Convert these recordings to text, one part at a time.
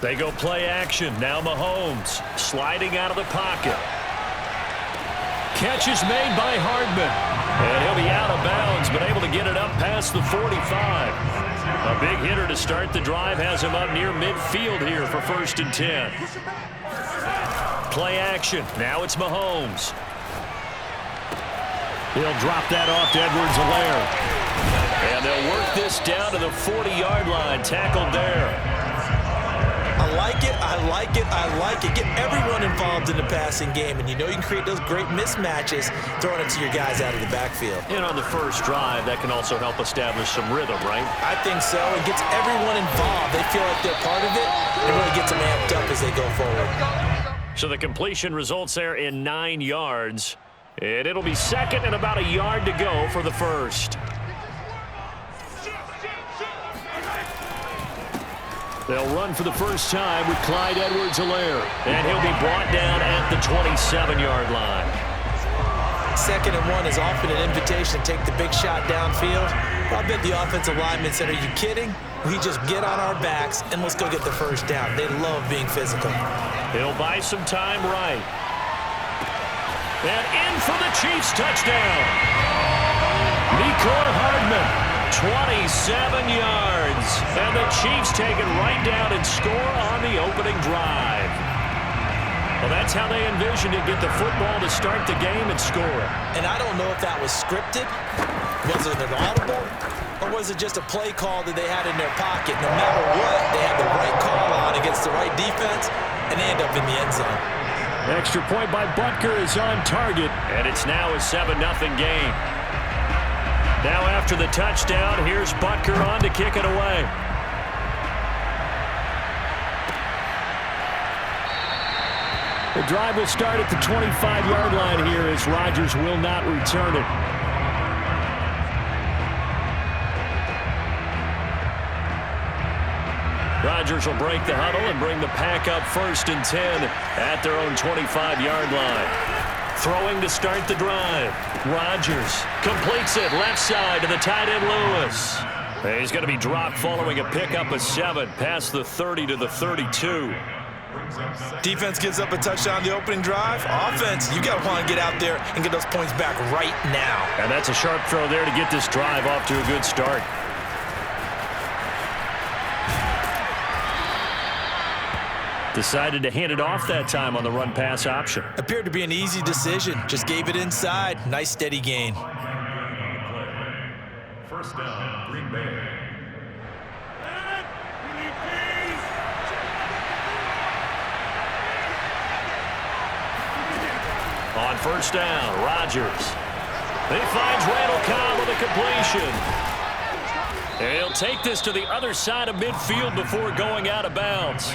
They go play action. Now Mahomes sliding out of the pocket. Catch is made by Hardman. And he'll be out of bounds, but able to get it up past the 45. A big hitter to start the drive has him up near midfield here for 1st and 10. Play action. Now it's Mahomes. He'll drop that off to Edwards-Helaire. And they'll work this down to the 40-yard line. Tackled there. I like it, I like it, I like it. Get everyone involved in the passing game, and you know you can create those great mismatches throwing it to your guys out of the backfield. And on the first drive, that can also help establish some rhythm, right? I think so. It gets everyone involved. They feel like they're part of it. It really gets them amped up as they go forward. So the completion results there in 9 yards. And it'll be 2nd and about a yard to go for the first. They'll run for the first time with Clyde Edwards-Helaire. And he'll be brought down at the 27-yard line. 2nd and 1 is often an invitation to take the big shot downfield. I bet the offensive lineman said, are you kidding? We just get on our backs and let's go get the first down. They love being physical. He'll buy some time right. And in for the Chiefs touchdown. Mecole Hardman. 27 yards. And the Chiefs take it right down and score on the opening drive. Well, that's how they envisioned it. Get the football to start the game and score. And I don't know if that was scripted. Was it an audible? Or was it just a play call that they had in their pocket? No matter what, they had the right call on against the right defense, and they end up in the end zone. Extra point by Butker is on target, and it's now a 7-0 game. Now after the touchdown, here's Butker on to kick it away. The drive will start at the 25-yard line here as Rodgers will not return it. Rodgers will break the huddle and bring the pack up 1st and 10 at their own 25-yard line. Throwing to start the drive. Rodgers completes it left side to the tight end Lewis. He's going to be dropped following a pickup of 7 past the 30 to the 32. Defense gives up a touchdown on the opening drive. Offense, you got to want to get out there and get those points back right now. And that's a sharp throw there to get this drive off to a good start. Decided to hand it off that time on the run-pass option. Appeared to be an easy decision. Just gave it inside. Nice, steady gain. First down, Green Bay. On first down, Rodgers. He finds Randall Cobb with a completion. And he'll take this to the other side of midfield before going out of bounds.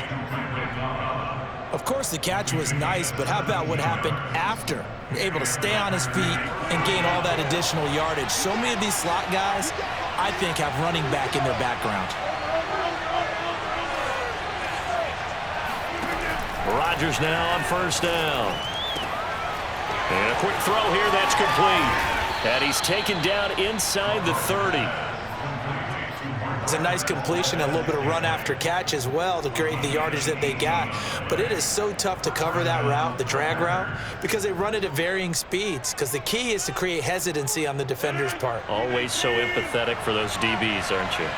Of course, the catch was nice, but how about what happened after? Able to stay on his feet and gain all that additional yardage. So many of these slot guys, I think, have running back in their background. Rodgers now on first down. And a quick throw here, that's complete. And he's taken down inside the 30. It's a nice completion and a little bit of run after catch as well to create the yardage that they got. But it is so tough to cover that route, the drag route, because they run it at varying speeds. Because the key is to create hesitancy on the defender's part. Always so empathetic for those DBs, aren't you?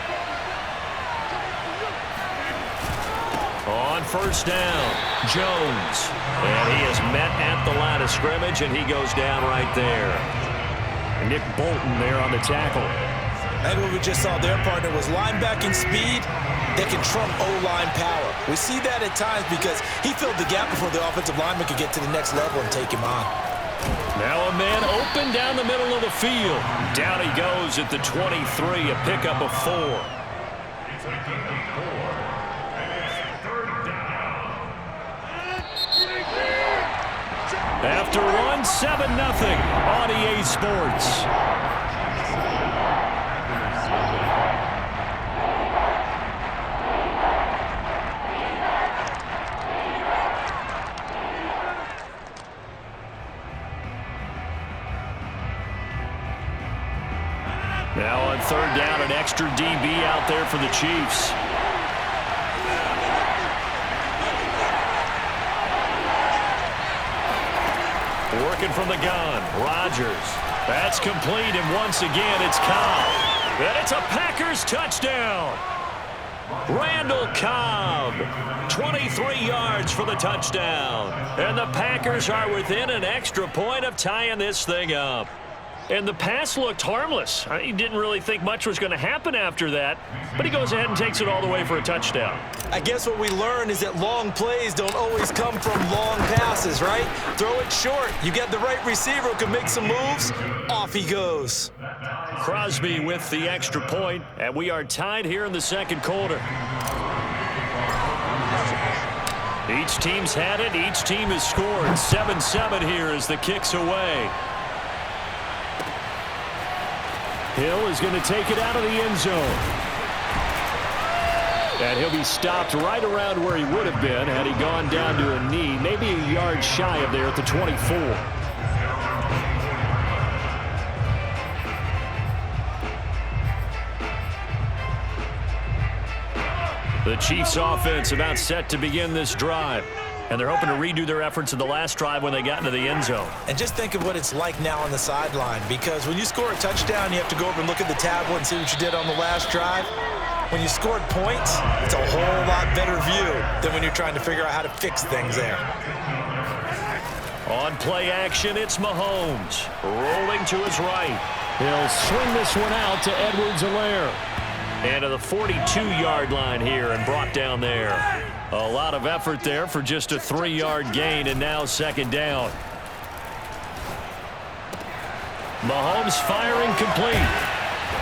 On first down, Jones. And he is met at the line of scrimmage, and he goes down right there. Nick Bolton there on the tackle. I think what we just saw their partner was linebacking speed that can trump O-line power. We see that at times because he filled the gap before the offensive lineman could get to the next level and take him on. Now a man open down the middle of the field. Down he goes at the 23, a pickup of 4. After one, 7-0 on EA Sports. Now on third down, an extra DB out there for the Chiefs. Working from the gun. Rodgers. That's complete, and once again, it's Cobb. And it's a Packers touchdown. Randall Cobb, 23 yards for the touchdown. And the Packers are within an extra point of tying this thing up. And the pass looked harmless. He didn't really think much was going to happen after that, but he goes ahead and takes it all the way for a touchdown. I guess what we learned is that long plays don't always come from long passes, right? Throw it short. You get the right receiver who can make some moves. Off he goes. Crosby with the extra point, and we are tied here in the second quarter. Each team's had it. Each team has scored. 7-7 here as the kick's away. Hill is going to take it out of the end zone. And he'll be stopped right around where he would have been had he gone down to a knee, maybe a yard shy of there at the 24. The Chiefs offense about set to begin this drive. And they're hoping to redo their efforts in the last drive when they got into the end zone. And just think of what it's like now on the sideline, because when you score a touchdown, you have to go over and look at the tablet and see what you did on the last drive. When you scored points, it's a whole lot better view than when you're trying to figure out how to fix things there. On play action, it's Mahomes. Rolling to his right. He'll swing this one out to Edwards-Helaire. And to the 42-yard line here and brought down there. A lot of effort there for just a 3-yard gain, and now second down. Mahomes firing complete.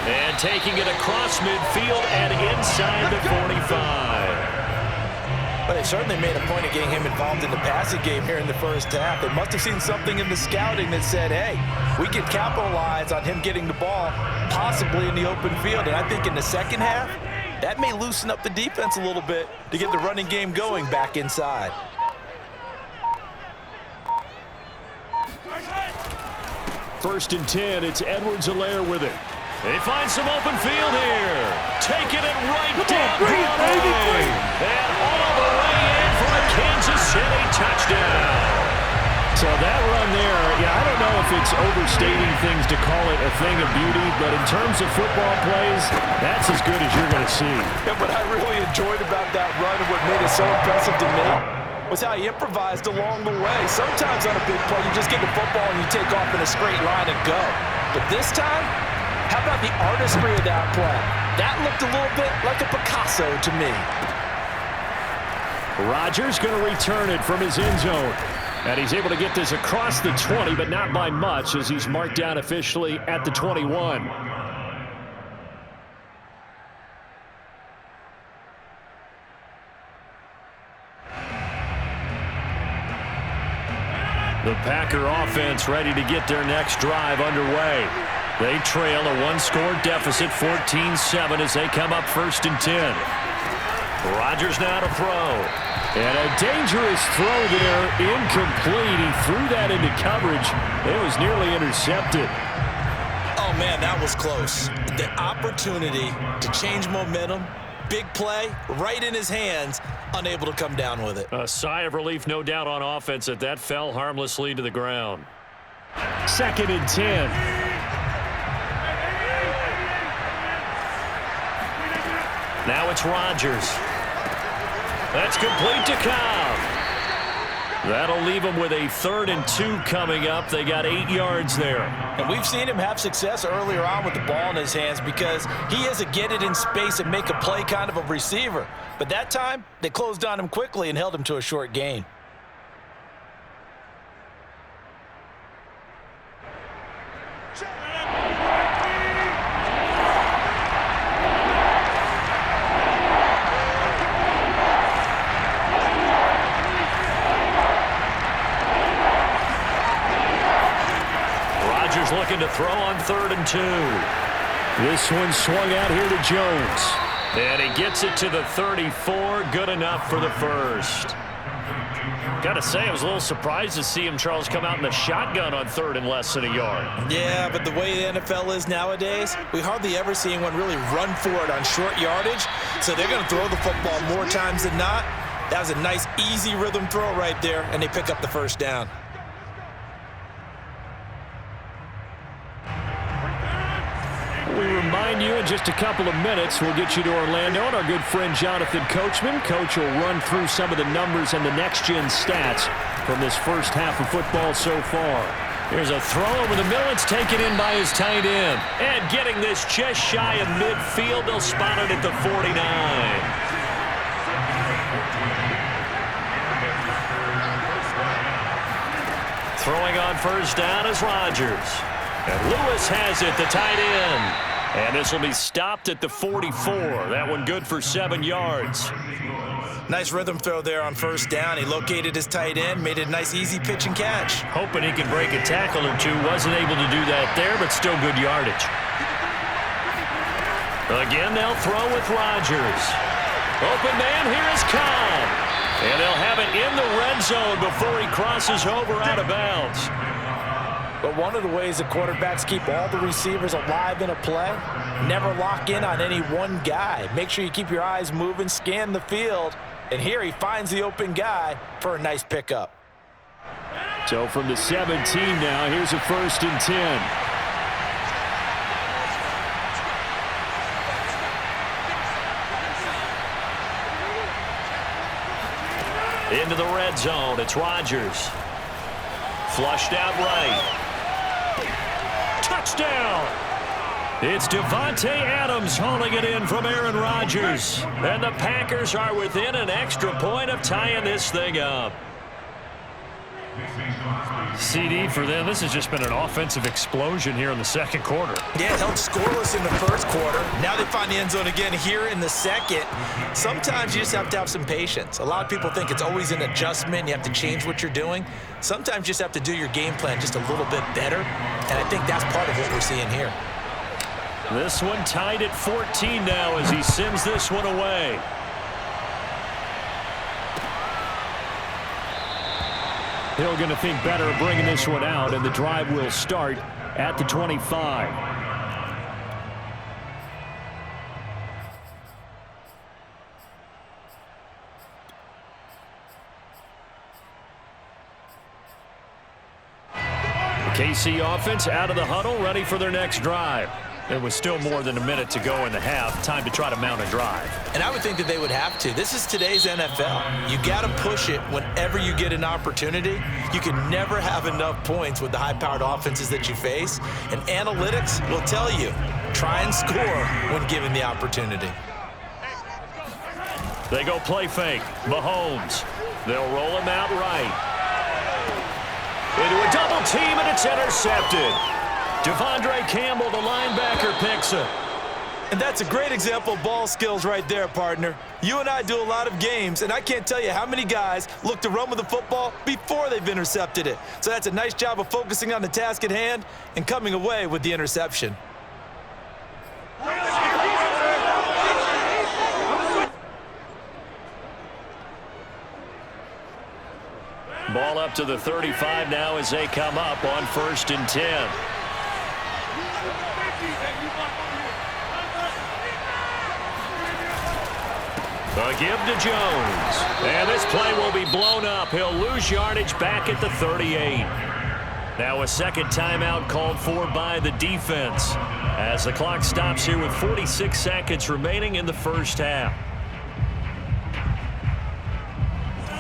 And taking it across midfield and inside the 45. But they certainly made a point of getting him involved in the passing game here in the first half. They must have seen something in the scouting that said, hey, we can capitalize on him getting the ball, possibly in the open field. And I think in the second half, that may loosen up the defense a little bit to get the running game going back inside. First and 10, it's Edwards-Helaire with it. They find some open field here. Taking it right down Broadway. And all the way in for a Kansas City touchdown. So that run there, I don't know if it's overstating things to call it a thing of beauty, but in terms of football plays, that's as good as you're going to see. Yeah, what I really enjoyed about that run and what made it so impressive to me was how he improvised along the way. Sometimes on a big play, you just get the football and you take off in a straight line and go. But this time, how about the artistry of that play? That looked a little bit like a Picasso to me. Rodgers going to return it from his end zone. And he's able to get this across the 20, but not by much as he's marked down officially at the 21. The Packer offense ready to get their next drive underway. They trail a one-score deficit, 14-7, as they come up first and 10. Rodgers now to throw. And a dangerous throw there, incomplete. He threw that into coverage. It was nearly intercepted. Oh, man, that was close. The opportunity to change momentum, big play, right in his hands, unable to come down with it. A sigh of relief, no doubt, on offense that fell harmlessly to the ground. Second and 10. Now it's Rodgers. That's complete to Cobb. That'll leave them with a 3rd and 2 coming up. They got 8 yards there. And we've seen him have success earlier on with the ball in his hands because he has a get it in space and make a play kind of a receiver. But that time, they closed on him quickly and held him to a short gain. Looking to throw on 3rd and 2. This one swung out here to Jones. And he gets it to the 34. Good enough for the first. Got to say, I was a little surprised to see him, Charles, come out in a shotgun on 3rd and less than a yard. Yeah, but the way the NFL is nowadays, we hardly ever see anyone really run for it on short yardage. So they're going to throw the football more times than not. That was a nice, easy rhythm throw right there, and they pick up the first down. join you in just a couple of minutes. We'll get you to Orlando, and our good friend Jonathan Coachman. Coach will run through some of the numbers and the next-gen stats from this first half of football so far. Here's a throw over the middle. It's taken in by his tight end. And getting this just shy of midfield. They'll spot it at the 49. Throwing on first down is Rodgers. And Lewis has it, the tight end. And this will be stopped at the 44. That one good for 7 yards. Nice rhythm throw there on first down. He located his tight end, made it a nice easy pitch and catch. Hoping he could break a tackle or two. Wasn't able to do that there, but still good yardage. Again, they'll throw with Rodgers. Open man, here is Cobb. And they'll have it in the red zone before he crosses over out of bounds. But one of the ways the quarterbacks keep all the receivers alive in a play, never lock in on any one guy. Make sure you keep your eyes moving, scan the field. And here he finds the open guy for a nice pickup. So from the 17 now, here's a 1st and 10. Into the red zone, it's Rodgers. Flushed out right. Touchdown! It's Devontae Adams hauling it in from Aaron Rodgers. And the Packers are within an extra point of tying this thing up. CD for them, this has just been an offensive explosion here in the second quarter. Yeah, held scoreless in the first quarter. Now they find the end zone again here in the second. Sometimes you just have to have some patience. A lot of people think it's always an adjustment. You have to change what you're doing. Sometimes you just have to do your game plan just a little bit better. And I think that's part of what we're seeing here. This one tied at 14 now as he sends this one away. Hill going to think better of bringing this one out, and the drive will start at the 25. The KC offense out of the huddle, ready for their next drive. There was still more than a minute to go in the half. Time to try to mount a drive. And I would think that they would have to. This is today's NFL. You got to push it whenever you get an opportunity. You can never have enough points with the high-powered offenses that you face. And analytics will tell you, try and score when given the opportunity. They go play fake. Mahomes. They'll roll him out right. Into a double team, and it's intercepted. Devondre Campbell, the linebacker, picks it. And that's a great example of ball skills right there, partner. You and I do a lot of games, and I can't tell you how many guys look to run with the football before they've intercepted it. So that's a nice job of focusing on the task at hand and coming away with the interception. Ball up to the 35 now as they come up on 1st and 10. A give to Jones. And this play will be blown up. He'll lose yardage back at the 38. Now a second timeout called for by the defense as the clock stops here with 46 seconds remaining in the first half.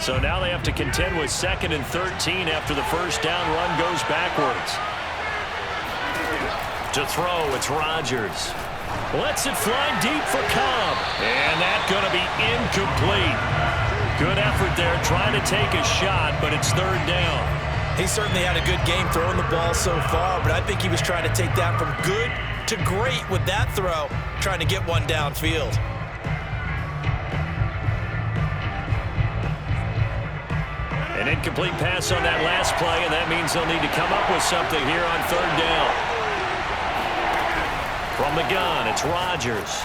So now they have to contend with 2nd and 13 after the first down run goes backwards. To throw, it's Rodgers. Lets it fly deep for Cobb. And that's going to be incomplete. Good effort there trying to take a shot, but it's 3rd down. He certainly had a good game throwing the ball so far, but I think he was trying to take that from good to great with that throw, trying to get one downfield. An incomplete pass on that last play, and that means they'll need to come up with something here on 3rd down. From the gun, it's Rodgers.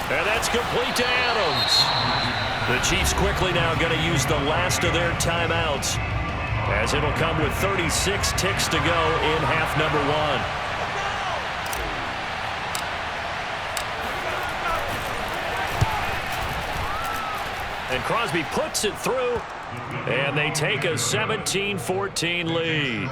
And that's complete to Adams. The Chiefs quickly now going to use the last of their timeouts, as it'll come with 36 ticks to go in half number 1. And Crosby puts it through, and they take a 17-14 lead.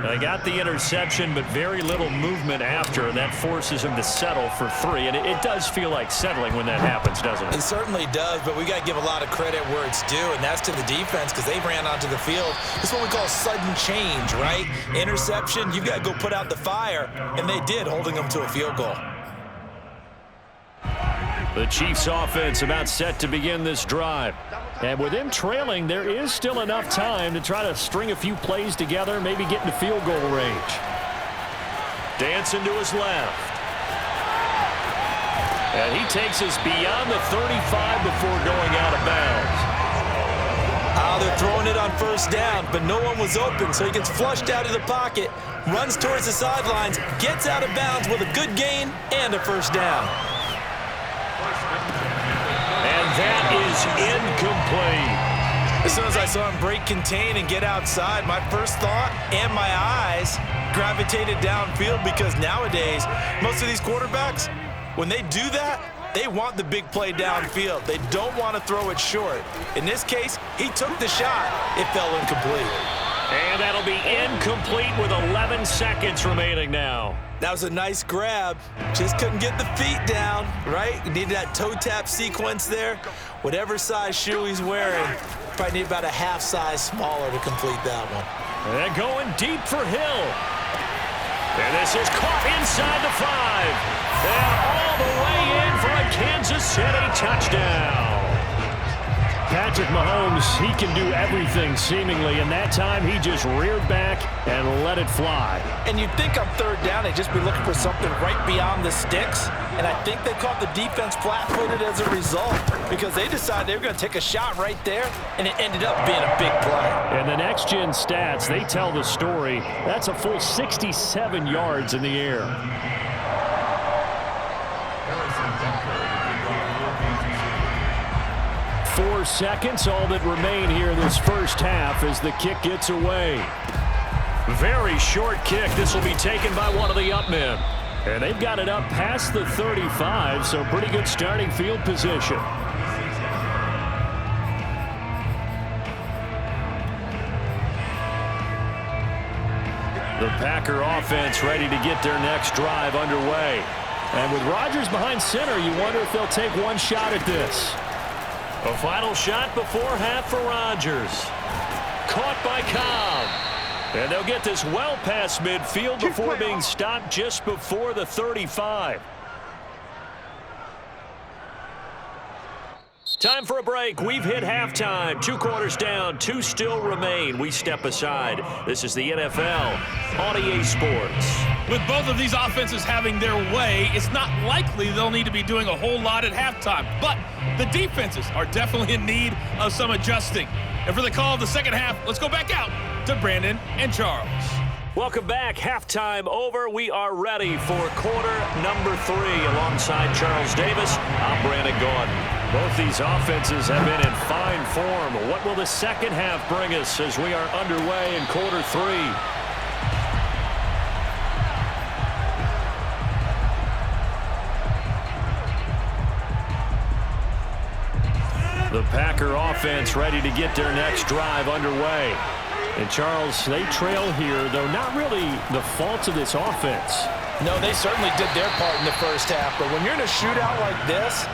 They got the interception, but very little movement after, and that forces him to settle for 3. And it does feel like settling when that happens, doesn't it? It certainly does, but we got to give a lot of credit where it's due, and that's to the defense because they ran onto the field. This is what we call sudden change, right? Interception, you've got to go put out the fire, and they did, holding them to a field goal. The Chiefs offense about set to begin this drive. And with them trailing, there is still enough time to try to string a few plays together, maybe get into field goal range. Dancing to his left. And he takes us beyond the 35 before going out of bounds. They're throwing it on first down, but no one was open, so he gets flushed out of the pocket, runs towards the sidelines, gets out of bounds with a good gain and a first down. And that is incomplete. As soon as I saw him break contain and get outside, my first thought and my eyes gravitated downfield because nowadays, most of these quarterbacks, when they do that, they want the big play downfield. They don't want to throw it short. In this case, he took the shot. It fell incomplete. And that'll be incomplete with 11 seconds remaining now. That was a nice grab. Just couldn't get the feet down, right? You needed that toe tap sequence there. Whatever size shoe he's wearing, probably need about a half size smaller to complete that one. And going deep for Hill. And this is caught inside the 5. And all the way in for a Kansas City touchdown. Patrick Mahomes, he can do everything seemingly, and that time he just reared back and let it fly. And you'd think on third down they'd just be looking for something right beyond the sticks, and I think they caught the defense flat-footed as a result because they decided they were going to take a shot right there, and it ended up being a big play. And the next-gen stats, they tell the story. That's a full 67 yards in the air. 4 seconds, all that remain here this first half as the kick gets away. Very short kick. This will be taken by one of the up men. And they've got it up past the 35, so pretty good starting field position. The Packer offense ready to get their next drive underway. And with Rodgers behind center, you wonder if they'll take one shot at this. A final shot before half for Rodgers. Caught by Cobb. And they'll get this well past midfield before being stopped just before the 35. Time for a break. We've hit halftime. 2 quarters down. 2 still remain. We step aside. This is the NFL on EA Sports. With both of these offenses having their way, it's not likely they'll need to be doing a whole lot at halftime. But the defenses are definitely in need of some adjusting. And for the call of the second half, let's go back out to Brandon and Charles. Welcome back. Halftime over. We are ready for quarter number 3. Alongside Charles Davis, I'm Brandon Gordon. Both these offenses have been in fine form. What will the second half bring us as we are underway in quarter 3? The Packer offense ready to get their next drive underway. And Charles, they trail here, though not really the fault of this offense. No, they certainly did their part in the first half, but when you're in a shootout like this,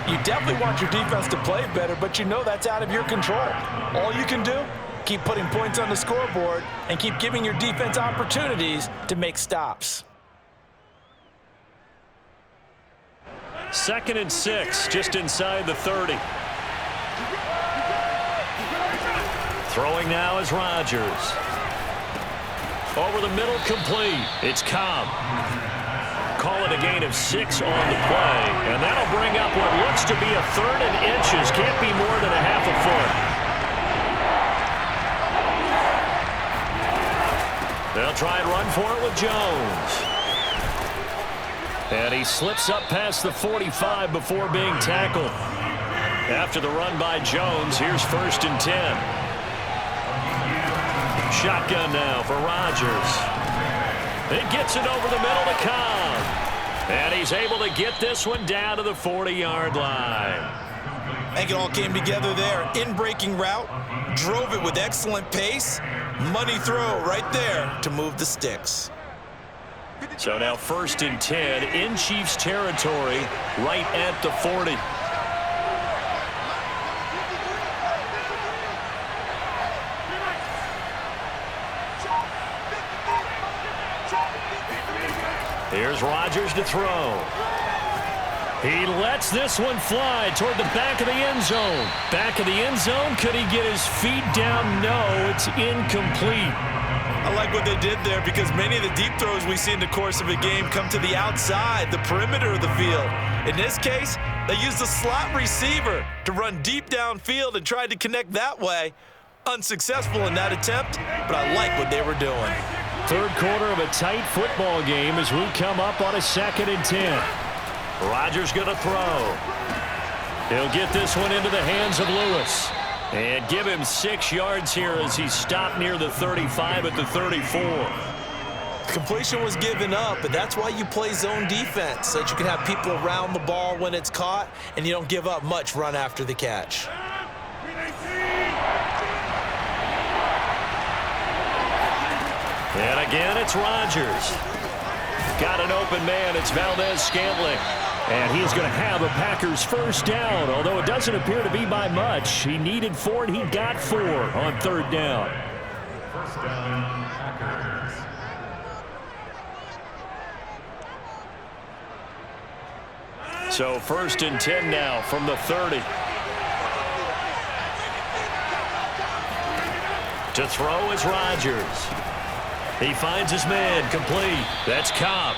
you definitely want your defense to play better, but you know that's out of your control. All you can do, keep putting points on the scoreboard and keep giving your defense opportunities to make stops. 2nd and 6, just inside the 30. Throwing now is Rodgers. Over the middle, complete. It's Cobb. Call it a gain of 6 on the play. And that'll bring up what looks to be a 3rd and inches. Can't be more than a half a foot. They'll try and run for it with Jones. And he slips up past the 45 before being tackled. After the run by Jones, here's 1st and 10. Shotgun now for Rodgers. It gets it over the middle to Cobb. And he's able to get this one down to the 40-yard line. I think it all came together there. In-breaking route, drove it with excellent pace. Money throw right there to move the sticks. So now 1st and 10 in Chiefs territory, right at the 40. Here's Rodgers to throw. He lets this one fly toward the back of the end zone. Back of the end zone. Could he get his feet down? No, it's incomplete. I like what they did there because many of the deep throws we see in the course of a game come to the outside, the perimeter of the field. In this case, they used the slot receiver to run deep downfield and tried to connect that way. Unsuccessful in that attempt, but I like what they were doing. 3rd quarter of a tight football game as we come up on a 2nd and 10. Rodgers going to throw. He'll get this one into the hands of Lewis. And give him 6 yards here as he stopped near the 35 at the 34. Completion was given up, but that's why you play zone defense, so that you can have people around the ball when it's caught, and you don't give up much run after the catch. And again, it's Rodgers. Got an open man. It's Valdez-Scantling. And he's going to have a Packers 1st down, although it doesn't appear to be by much. He needed 4, and he got 4 on 3rd down. 1st down, Packers. So 1st and 10 now from the 30. To throw is Rodgers. He finds his man, complete. That's Cobb.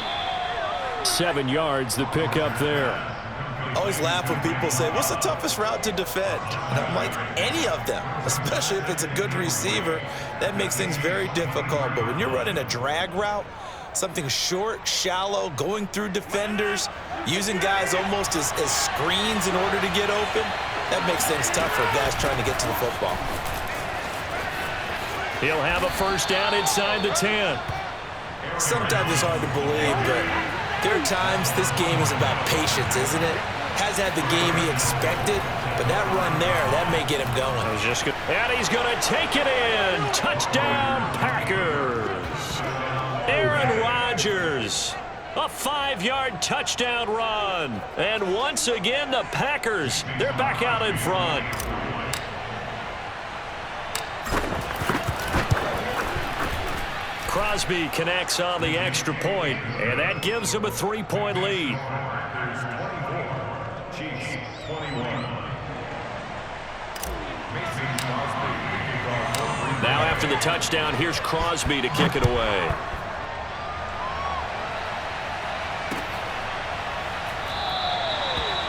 7 yards, the pickup there. I always laugh when people say, what's the toughest route to defend? And I'm like, any of them, especially if it's a good receiver. That makes things very difficult. But when you're running a drag route, something short, shallow, going through defenders, using guys almost as screens in order to get open, that makes things tough for guys trying to get to the football. He'll have a 1st down inside the 10. Sometimes it's hard to believe, but there are times this game is about patience, isn't it? Has had the game he expected, but that run there, that may get him going. And he's going to take it in. Touchdown, Packers. Aaron Rodgers. A 5-yard touchdown run. And once again, the Packers, they're back out in front. Crosby connects on the extra point, and that gives him a 3-point lead. Packers 24, Chiefs 21. Now after the touchdown, here's Crosby to kick it away.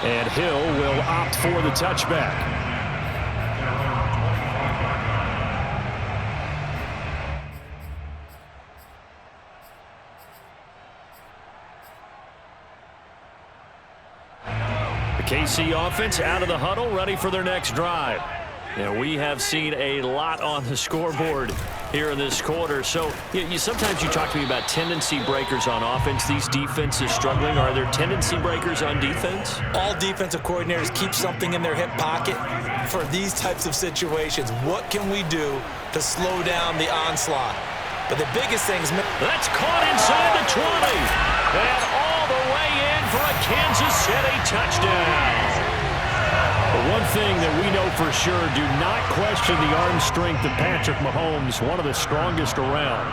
And Hill will opt for the touchback. KC offense out of the huddle, ready for their next drive. And we have seen a lot on the scoreboard here in this quarter. So sometimes you talk to me about tendency breakers on offense. These defenses struggling. Are there tendency breakers on defense? All defensive coordinators keep something in their hip pocket for these types of situations. What can we do to slow down the onslaught? But the biggest thing is... That's caught inside the 20. And all the way in for a Kansas City touchdown. But one thing that we know for sure, do not question the arm strength of Patrick Mahomes, one of the strongest around.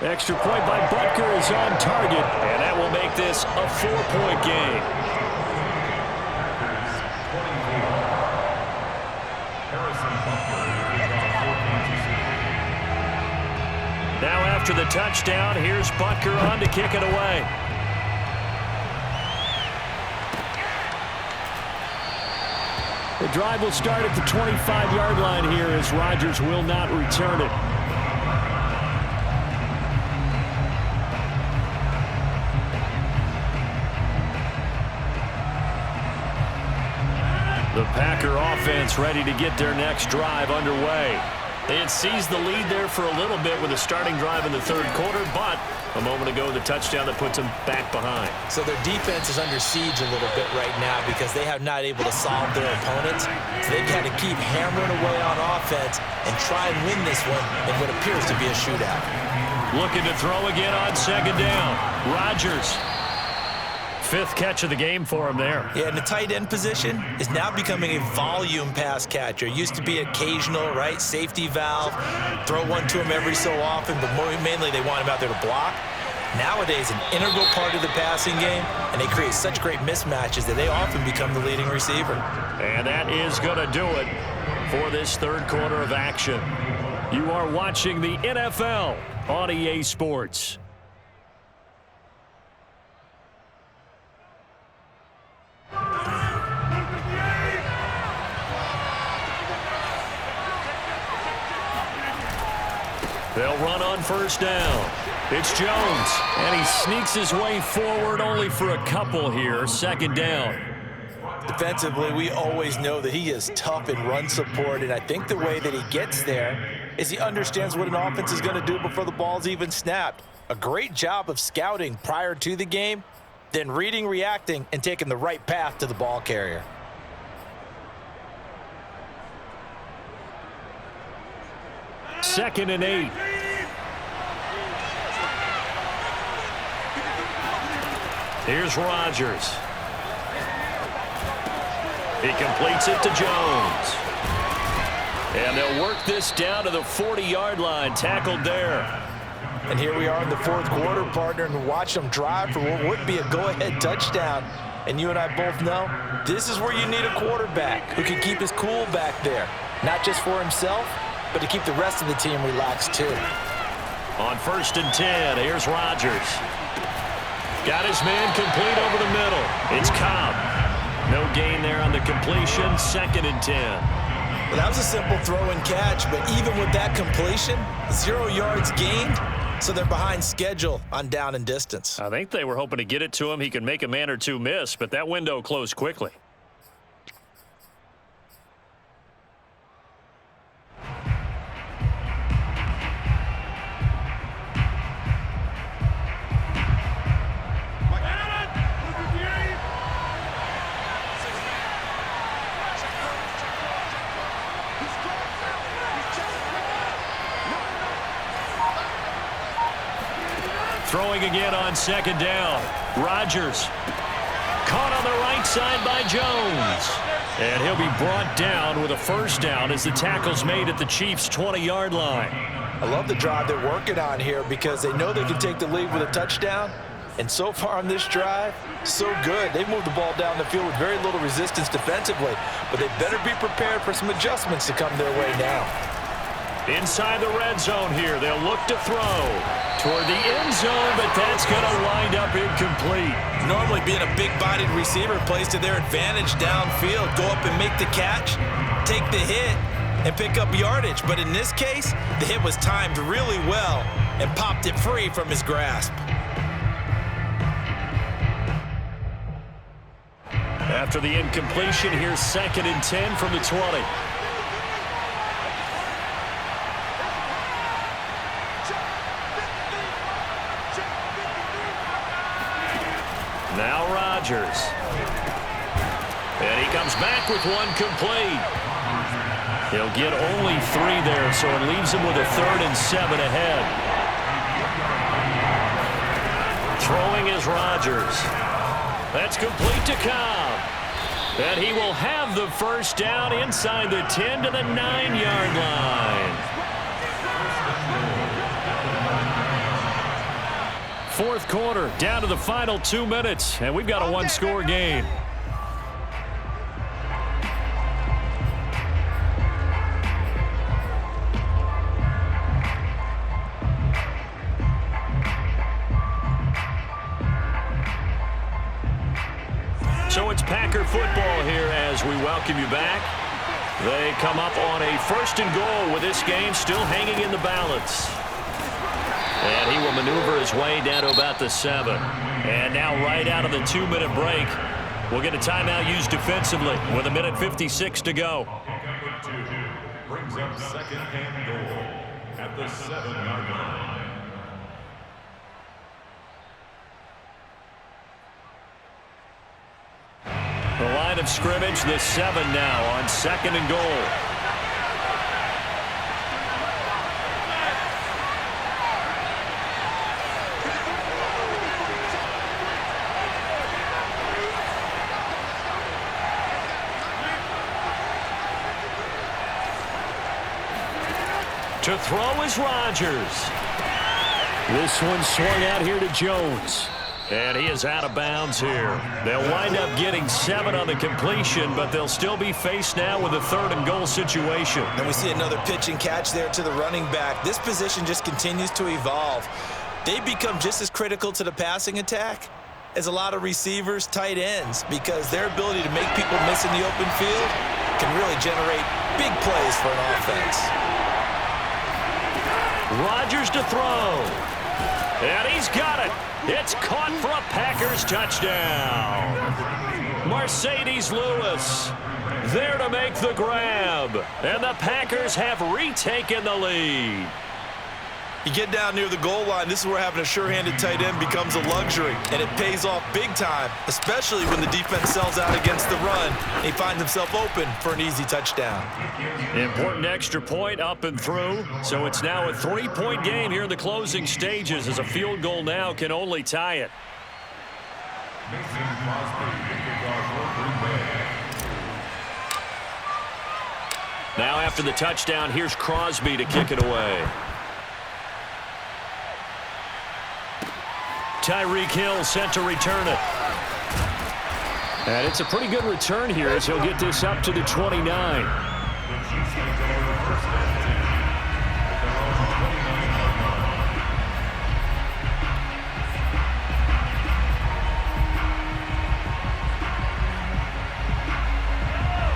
Extra point by Butker is on target, and that will make this a 4-point game. Now after the touchdown, here's Butker on to kick it away. The drive will start at the 25-yard line here as Rodgers will not return it. The Packer offense ready to get their next drive underway. They had seized the lead there for a little bit with a starting drive in the third quarter, but a moment ago, the touchdown that puts them back behind. So their defense is under siege a little bit right now because they have not able to solve their opponents. So they've got to keep hammering away on offense and try and win this one in what appears to be a shootout. Looking to throw again on second down. Rodgers. Fifth catch of the game for him there. Yeah, and the tight end position is now becoming a volume pass catcher. Used to be occasional, right? Safety valve. Throw one to him every so often, but mainly they want him out there to block. Nowadays, an integral part of the passing game, and they create such great mismatches that they often become the leading receiver. And that is going to do it for this third quarter of action. You are watching the NFL on EA Sports. They'll run on first down. It's Jones, and he sneaks his way forward only for a couple here. Second down. Defensively, we always know that he is tough in run support, and I think the way that he gets there is he understands what an offense is going to do before the ball's even snapped. A great job of scouting prior to the game, then reading, reacting, and taking the right path to the ball carrier. Second and 8. Here's Rodgers. He completes it to Jones. And they'll work this down to the 40-yard line, tackled there. And here we are in the fourth quarter, partner, and watch them drive for what would be a go-ahead touchdown. And you and I both know this is where you need a quarterback who can keep his cool back there, not just for himself, but to keep the rest of the team relaxed too. On first and 10, here's Rodgers. Got his man complete over the middle. It's Cobb. No gain there on the completion. Second and 10. Well, that was a simple throw and catch, but even with that completion, 0 yards gained, so they're behind schedule on down and distance. I think they were hoping to get it to him. He could make a man or two miss, but that window closed quickly. Throwing again on second down. Rodgers caught on the right side by Jones. And he'll be brought down with a first down as the tackle's made at the Chiefs' 20-yard line. I love the drive they're working on here because they know they can take the lead with a touchdown. And so far on this drive, so good. They've moved the ball down the field with very little resistance defensively, but they better be prepared for some adjustments to come their way now. Inside the red zone here, they'll look to throw toward the end zone, but that's going to wind up incomplete. Normally being a big-bodied receiver plays to their advantage downfield. Go up and make the catch, take the hit, and pick up yardage. But in this case, the hit was timed really well and popped it free from his grasp. After the incompletion, here's second and 10 from the 20. Now Rodgers. And he comes back with one complete. He'll get only 3 there, so it leaves him with a 3rd and 7 ahead. Throwing is Rodgers. That's complete to Cobb. And he will have the first down inside the 10 to the 9-yard line. Fourth quarter, down to the final 2 minutes, and we've got a one-score game. So it's Packer football here as we welcome you back. They come up on a 1st and goal with this game still hanging in the balance. And he will maneuver his way down to about the 7. And now right out of the 2-minute break, we'll get a timeout used defensively with 1:56 to go. brings up second and goal at the 7-yard line. The line of scrimmage, the 7 now on second and goal. To throw is Rodgers. This one swung out here to Jones. And he is out of bounds here. They'll wind up getting 7 on the completion, but they'll still be faced now with a 3rd and goal situation. And we see another pitch and catch there to the running back. This position just continues to evolve. They become just as critical to the passing attack as a lot of receivers, tight ends, because their ability to make people miss in the open field can really generate big plays for an offense. Rodgers to throw. And he's got it. It's caught for a Packers touchdown. Mercedes Lewis there to make the grab. And the Packers have retaken the lead. You get down near the goal line, this is where having a sure-handed tight end becomes a luxury, and it pays off big time, especially when the defense sells out against the run, and he finds himself open for an easy touchdown. Important extra point up and through, so it's now a 3-point game here in the closing stages as a field goal now can only tie it. Now after the touchdown, here's Crosby to kick it away. Tyreek Hill sent to return it. And it's a pretty good return here as he'll get this up to the 29.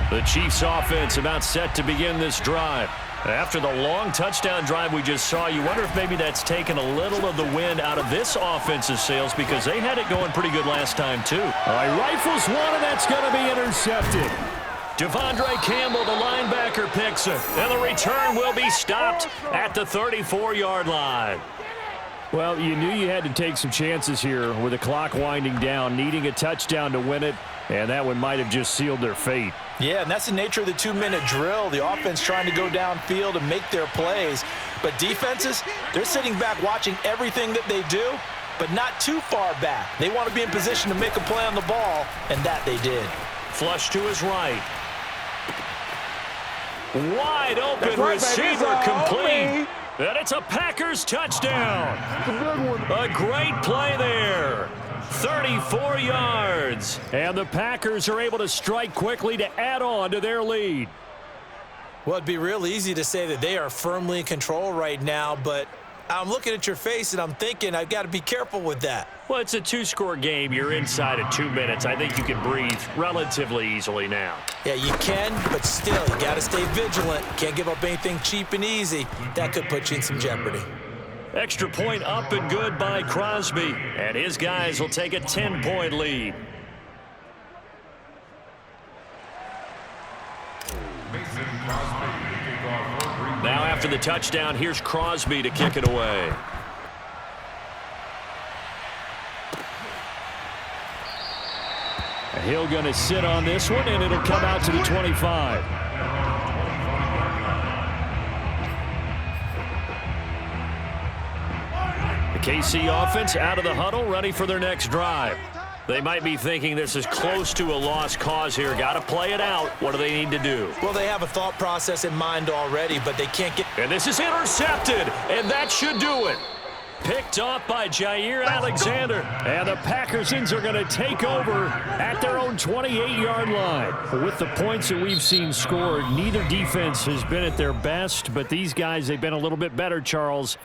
The Chiefs offense about set to begin this drive. After the long touchdown drive we just saw, you wonder if maybe that's taken a little of the wind out of this offensive sails because they had it going pretty good last time too. All right, rifles one, and that's going to be intercepted. Devondre Campbell, the linebacker, picks it, and the return will be stopped at the 34-yard line. Well, you knew you had to take some chances here with the clock winding down, needing a touchdown to win it, and that one might have just sealed their fate. Yeah, and that's the nature of the 2-minute drill. The offense trying to go downfield and make their plays. But defenses, they're sitting back watching everything that they do, but not too far back. They want to be in position to make a play on the ball, and that they did. Flush to his right. Wide open receiver complete. And it's a Packers touchdown. A great play there. 34 yards. And the Packers are able to strike quickly to add on to their lead. Well, it'd be real easy to say that they are firmly in control right now, but I'm looking at your face and I'm thinking I've got to be careful with that. Well, it's a 2-score game. You're inside of 2 minutes. I think you can breathe relatively easily now. Yeah, you can, but still, you got to stay vigilant. Can't give up anything cheap and easy. That could put you in some jeopardy. Extra point up and good by Crosby. And his guys will take a 10-point lead. Now after the touchdown, here's Crosby to kick it away. Hill going to sit on this one, and it'll come out to the 25. The KC offense out of the huddle, ready for their next drive. They might be thinking this is close to a lost cause here. Got to play it out. What do they need to do? Well, they have a thought process in mind already, but they can't get... And this is intercepted, and that should do it. Picked off by Jair Alexander. And the Packersons are going to take over at their own 28-yard line. With the points that we've seen scored, neither defense has been at their best, but these guys, they've been a little bit better, Charles.